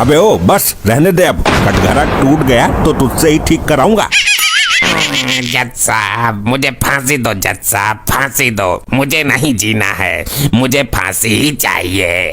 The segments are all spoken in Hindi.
अबे ओ बस रहने दे, अब कटघरा टूट गया तो तुझसे ही ठीक कराऊंगा। जज साहब मुझे फांसी दो, जज साहब फांसी दो, मुझे नहीं जीना है, मुझे फांसी ही चाहिए।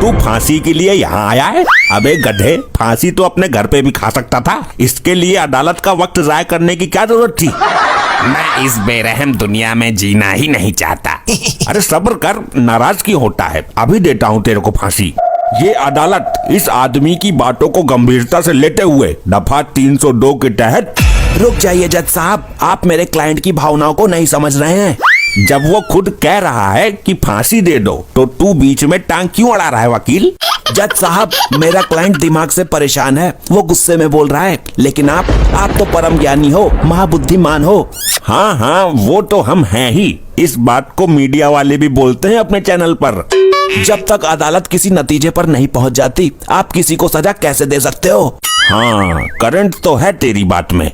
तू फांसी के लिए यहाँ आया है? अबे गधे, फांसी तो अपने घर पे भी खा सकता था, इसके लिए अदालत का वक्त जाया करने की क्या जरूरत थी? मैं इस बेरहम दुनिया में जीना ही नहीं चाहता। अरे सब्र कर, नाराज क्यों होता है? अभी देता हूँ तेरे को फांसी। ये अदालत इस आदमी की बातों को गंभीरता से लेते हुए दफा 302 के तहत। रुक जाइए जज साहब, आप मेरे क्लाइंट की भावनाओं को नहीं समझ रहे हैं। जब वो खुद कह रहा है कि फांसी दे दो तो तू बीच में टांग क्यों अड़ा रहा है वकील? जज साहब, मेरा क्लाइंट दिमाग से परेशान है, वो गुस्से में बोल रहा है, लेकिन आप तो परम ज्ञानी हो, महाबुद्धिमान हो। हाँ हाँ, वो तो हम हैं ही। इस बात को मीडिया वाले भी बोलते हैं अपने चैनल पर। जब तक अदालत किसी नतीजे पर नहीं पहुंच जाती, आप किसी को सजा कैसे दे सकते हो? हाँ, करंट तो है तेरी बात में।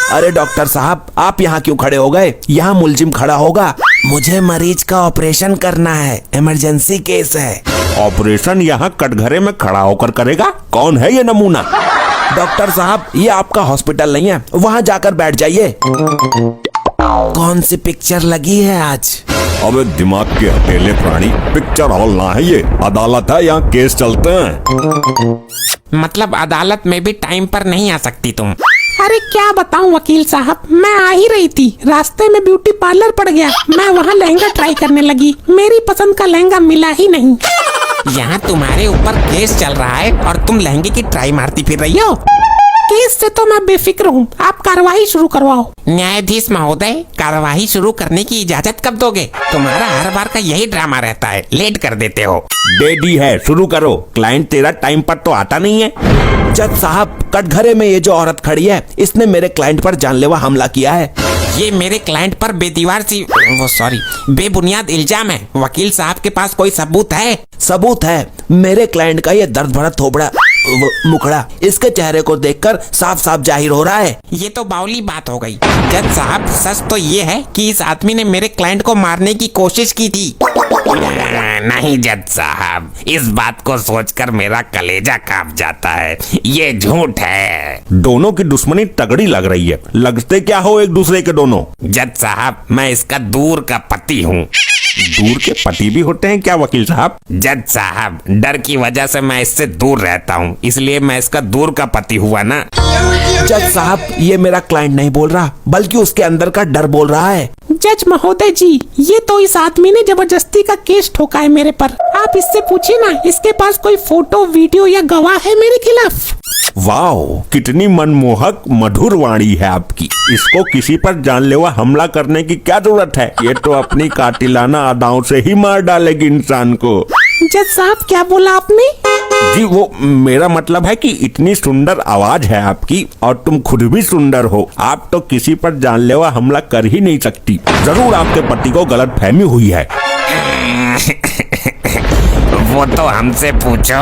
अरे डॉक्टर साहब, आप यहाँ क्यों खड़े हो गए? यहाँ मुलजिम खड़ा होगा। मुझे मरीज का ऑपरेशन करना है, इमरजेंसी केस है। ऑपरेशन यहाँ कटघरे में खड़ा होकर करेगा? कौन है ये नमूना? डॉक्टर साहब, ये आपका हॉस्पिटल नहीं है, वहाँ जाकर बैठ जाइए। कौन सी पिक्चर लगी है आज? अबे दिमाग के हथेले प्राणी, पिक्चर हॉल ना है ये, अदालत है, यहाँ केस चलते हैं। मतलब अदालत में भी टाइम पर नहीं आ सकती तुम? अरे क्या बताऊं वकील साहब, मैं आ ही रही थी, रास्ते में ब्यूटी पार्लर पड़ गया, मैं वहाँ लहंगा ट्राई करने लगी, मेरी पसंद का लहंगा मिला ही नहीं। यहाँ तुम्हारे ऊपर केस चल रहा है और तुम लहंगे की ट्राई मारती फिर रही हो? केस से तो मैं बेफिक्र हूँ, आप कार्रवाई शुरू करवाओ। न्यायाधीश महोदय, कार्रवाई शुरू करने की इजाजत कब दोगे? तुम्हारा हर बार का यही ड्रामा रहता है, लेट कर देते हो। दे दी है, शुरू करो। क्लाइंट तेरा टाइम पर तो आता नहीं है। जज साहब, कटघरे में ये जो औरत खड़ी है, इसने मेरे क्लाइंट पर जानलेवा हमला किया है। ये मेरे क्लाइंट पर बेबुनियाद इल्जाम है। वकील साहब के पास कोई सबूत है? सबूत है, मेरे क्लाइंट का ये दर्द भरा थोबड़ा मुखड़ा इसके चेहरे को देखकर साफ साफ जाहिर हो रहा है। ये तो बावली बात हो गई। जज साहब, सच तो ये है कि इस आदमी ने मेरे क्लाइंट को मारने की कोशिश की थी। नहीं जज साहब, इस बात को सोचकर मेरा कलेजा कांप जाता है, ये झूठ है। दोनों की दुश्मनी तगड़ी लग रही है, लगते क्या हो एक दूसरे के दोनों? जज साहब, मैं इसका दूर का पति हूँ। दूर के पति भी होते हैं क्या वकील साहब? जज साहब, डर की वजह से मैं इससे दूर रहता हूँ, इसलिए मैं इसका दूर का पति हुआ ना। जज साहब, ये मेरा क्लाइंट नहीं बोल रहा, बल्कि उसके अंदर का डर बोल रहा है। जज महोदय जी, ये तो इस आदमी ने जबरदस्ती का केस ठोका है मेरे पर। आप इससे पूछिए ना, इसके पास कोई फोटो, वीडियो या गवाह है मेरे खिलाफ? वाओ, कितनी मनमोहक मधुर वाणी है आपकी। इसको किसी पर जानलेवा हमला करने की क्या जरूरत है? ये तो अपनी कातिलाना अदाओं से ही मार डालेगी इंसान को। जज साहब, क्या बोला आपने? जी, वो मेरा मतलब है कि इतनी सुंदर आवाज है आपकी और तुम खुद भी सुंदर हो, आप तो किसी पर जानलेवा हमला कर ही नहीं सकती। जरूर आपके पति को गलतफहमी हुई है। वो तो हमसे पूछो।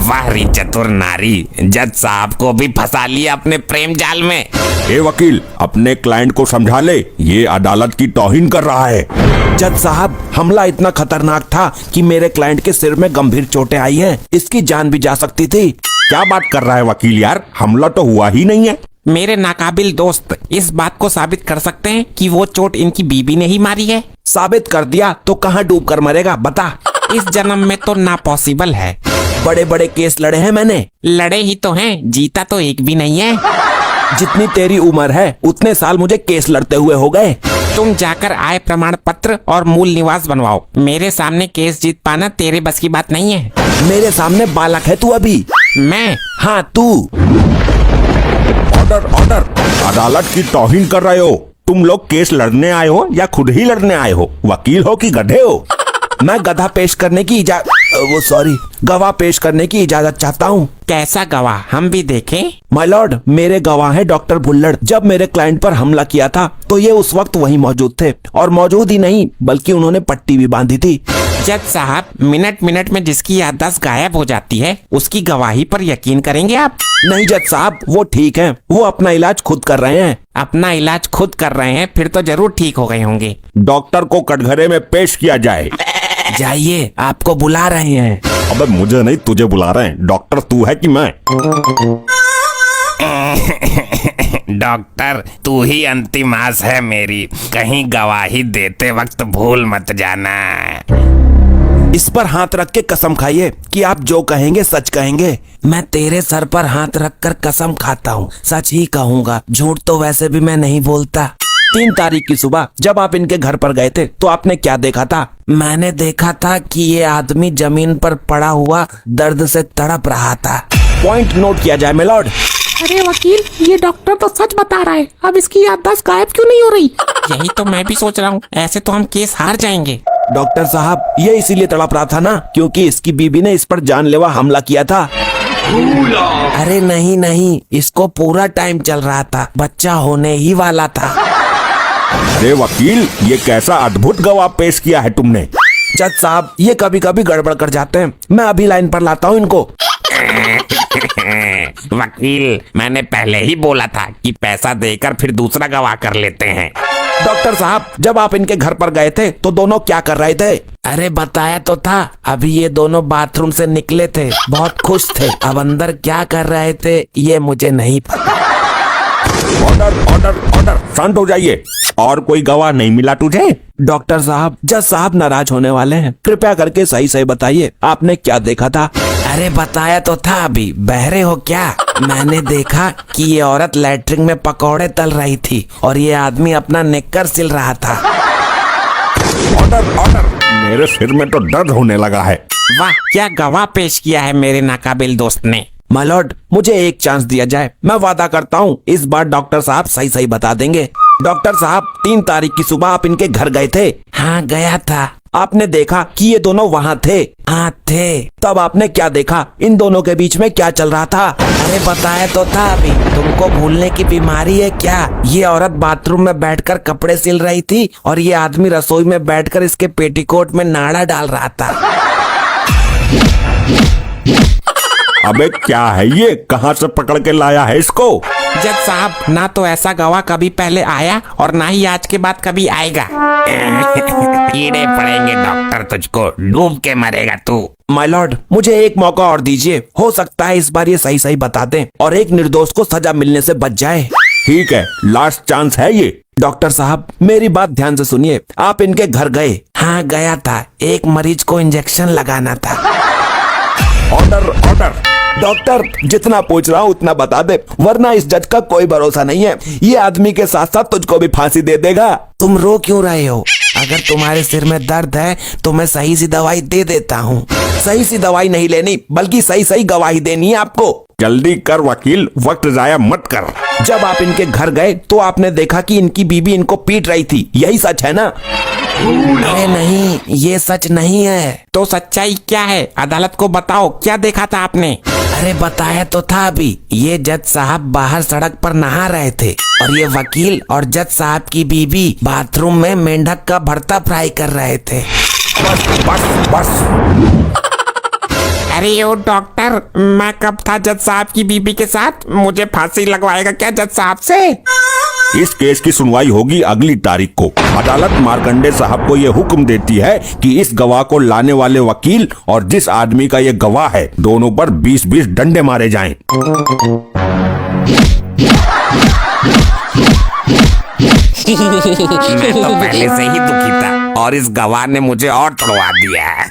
वाह री चतुर नारी, जज साहब को भी फंसा लिया अपने प्रेम जाल में। ए वकील, अपने क्लाइंट को समझा ले, ये अदालत की तौहीन कर रहा है। जज साहब, हमला इतना खतरनाक था कि मेरे क्लाइंट के सिर में गंभीर चोटें आई हैं, इसकी जान भी जा सकती थी। क्या बात कर रहा है वकील यार, हमला तो हुआ ही नहीं है। मेरे नाकाबिल दोस्त इस बात को साबित कर सकते हैं कि वो चोट इनकी बीबी ने ही मारी है। साबित कर दिया तो कहाँ डूब कर मरेगा, बता। इस जन्म में तो ना पॉसिबल है। बड़े बड़े केस लड़े हैं मैंने। लड़े ही तो हैं, जीता तो एक भी नहीं है। जितनी तेरी उम्र है उतने साल मुझे केस लड़ते हुए हो गए। तुम जाकर आय प्रमाण पत्र और मूल निवास बनवाओ। मेरे सामने केस जीत पाना तेरे बस की बात नहीं है। मेरे सामने बालक है तू अभी। मैं? हाँ तू। ऑर्डर ऑर्डर, अदालत की तौहीन कर रहे हो। तुम लोग केस लड़ने आए हो या खुद ही लड़ने आए हो? वकील हो कि गधे हो? मैं गधा पेश करने की गवाह पेश करने की इजाजत चाहता हूँ। कैसा गवाह, हम भी देखें? माय लॉर्ड, मेरे गवाह हैं डॉक्टर भुल्लड़। जब मेरे क्लाइंट पर हमला किया था तो ये उस वक्त वहीं मौजूद थे, और मौजूद ही नहीं बल्कि उन्होंने पट्टी भी बांधी थी। जज साहब, मिनट मिनट में जिसकी याददाश्त गायब हो जाती है उसकी गवाही पर यकीन करेंगे आप? नहीं जज साहब, वो ठीक हैं, वो अपना इलाज खुद कर रहे हैं। अपना इलाज खुद कर रहे हैं, फिर तो जरूर ठीक हो गए होंगे। डॉक्टर को कटघरे में पेश किया जाए। जाइए, आपको बुला रहे हैं। अबे मुझे नहीं, तुझे बुला रहे हैं। डॉक्टर तू है कि मैं? डॉक्टर तू ही अंतिम आस है मेरी, कहीं गवाही देते वक्त भूल मत जाना। इस पर हाथ रख के कसम खाइए कि आप जो कहेंगे सच कहेंगे। मैं तेरे सर पर हाथ रख कर कसम खाता हूँ, सच ही कहूँगा, झूठ तो वैसे भी मैं नहीं बोलता। 3 तारीख की सुबह जब आप इनके घर पर गए थे तो आपने क्या देखा था? मैंने देखा था कि ये आदमी जमीन पर पड़ा हुआ दर्द से तड़प रहा था। पॉइंट नोट किया जाए मिलॉर्ड। अरे वकील, ये डॉक्टर तो सच बता रहा है, अब इसकी याददाश्त गायब क्यों नहीं हो रही? यही तो मैं भी सोच रहा हूँ, ऐसे तो हम केस हार जाएंगे। डॉक्टर साहब, ये इसीलिए तड़प रहा था ना क्योंकि इसकी बीबी ने इस पर जानलेवा हमला किया था। अरे नहीं नहीं, इसको पूरा टाइम चल रहा था, बच्चा होने ही वाला था। अरे वकील, ये कैसा अद्भुत गवाह पेश किया है तुमने। जज साहब, ये कभी कभी गड़बड़ कर जाते हैं, मैं अभी लाइन पर लाता हूँ इनको। वकील, मैंने पहले ही बोला था कि पैसा देकर फिर दूसरा गवाह कर लेते हैं। डॉक्टर साहब, जब आप इनके घर पर गए थे तो दोनों क्या कर रहे थे? अरे बताया तो था, अभी ये दोनों बाथरूम से निकले थे, बहुत खुश थे। अब अंदर क्या कर रहे थे ये मुझे नहीं पता। ऑर्डर ऑर्डर ऑर्डर, शांत हो जाइए। और कोई गवाह नहीं मिला तुझे? डॉक्टर साहब, जज साहब नाराज होने वाले हैं, कृपया करके सही सही बताइए, आपने क्या देखा था? अरे बताया तो था अभी, बहरे हो क्या? मैंने देखा कि ये औरत लैट्रिन में पकौड़े तल रही थी और ये आदमी अपना नेकर सिल रहा था। ऑर्डर ऑर्डर, मेरे सिर में तो दर्द होने लगा है। वाह, क्या गवाह पेश किया है मेरे नाकाबिल दोस्त ने। माय लॉर्ड, मुझे एक चांस दिया जाए, मैं वादा करता हूँ इस बार डॉक्टर साहब सही सही बता देंगे। डॉक्टर साहब, 3 तारीख की सुबह आप इनके घर गए थे? हाँ गया था। आपने देखा कि ये दोनों वहाँ थे? हाँ थे। तब आपने क्या देखा? इन दोनों के बीच में क्या चल रहा था? अरे बताया तो था अभी, तुमको भूलने की बीमारी है क्या? ये औरत बाथरूम में बैठकर कपड़े सिल रही थी और ये आदमी रसोई में बैठकर इसके पेटीकोट में नाड़ा डाल रहा था। अबे क्या है ये, कहाँ से पकड़ के लाया है इसको? जज साहब, ना तो ऐसा गवाह कभी पहले आया और ना ही आज के बाद कभी आएगा। कीड़े पड़ेंगे डॉक्टर, तुझको डूब के मरेगा तू। माय लॉर्ड, मुझे एक मौका और दीजिए, हो सकता है इस बार ये सही सही बता दें और एक निर्दोष को सजा मिलने से बच जाए। ठीक है, लास्ट चांस है ये। डॉक्टर साहब, मेरी बात ध्यान से सुनिए, आप इनके घर गए? हाँ गया था, एक मरीज को इंजेक्शन लगाना था। Order order. डॉक्टर, जितना पूछ रहा हूँ उतना बता दे, वरना इस जज का कोई भरोसा नहीं है, ये आदमी के साथ साथ तुझको भी फांसी दे देगा। तुम रो क्यों रहे हो? अगर तुम्हारे सिर में दर्द है तो मैं सही सी दवाई दे देता हूँ। सही सी दवाई नहीं लेनी, बल्कि सही सही गवाही देनी है आपको। जल्दी कर वकील, वक्त जाया मत कर। जब आप इनके घर गए तो आपने देखा कि इनकी बीबी इनको पीट रही थी, यही सच है ना? अरे नहीं, ये सच नहीं है। तो सच्चाई क्या है? अदालत को बताओ, क्या देखा था आपने? अरे बताया तो था अभी, ये जज साहब बाहर सड़क पर नहा रहे थे और ये वकील और जज साहब की बीबी बाथरूम में मेंढक का भरता फ्राई कर रहे थे। बस बस बस। अरे ओ डॉक्टर, मैं कब था जज साहब की बीबी के साथ? मुझे फांसी लगवाएगा क्या जज साहब से? इस केस की सुनवाई होगी अगली तारीख को। अदालत मार्कंडे साहब को ये हुक्म देती है कि इस गवाह को लाने वाले वकील और जिस आदमी का ये गवाह है, दोनों पर 20-20 डंडे मारे जाएं। मैं तो पहले से ही दुखी था और इस गवाह ने मुझे और तोड़वा दिया।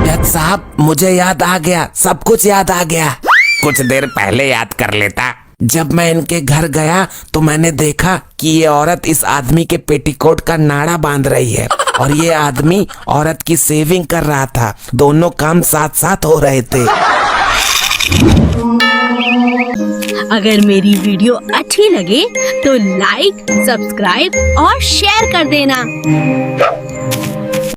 जज साहब, मुझे याद आ गया, सब कुछ याद आ गया। कुछ देर पहले याद कर लेता। जब मैं इनके घर गया तो मैंने देखा कि ये औरत इस आदमी के पेटीकोट का नाड़ा बांध रही है और ये आदमी औरत की सेविंग कर रहा था। दोनों काम साथ साथ हो रहे थे। अगर मेरी वीडियो अच्छी लगे तो लाइक, सब्सक्राइब और शेयर कर देना।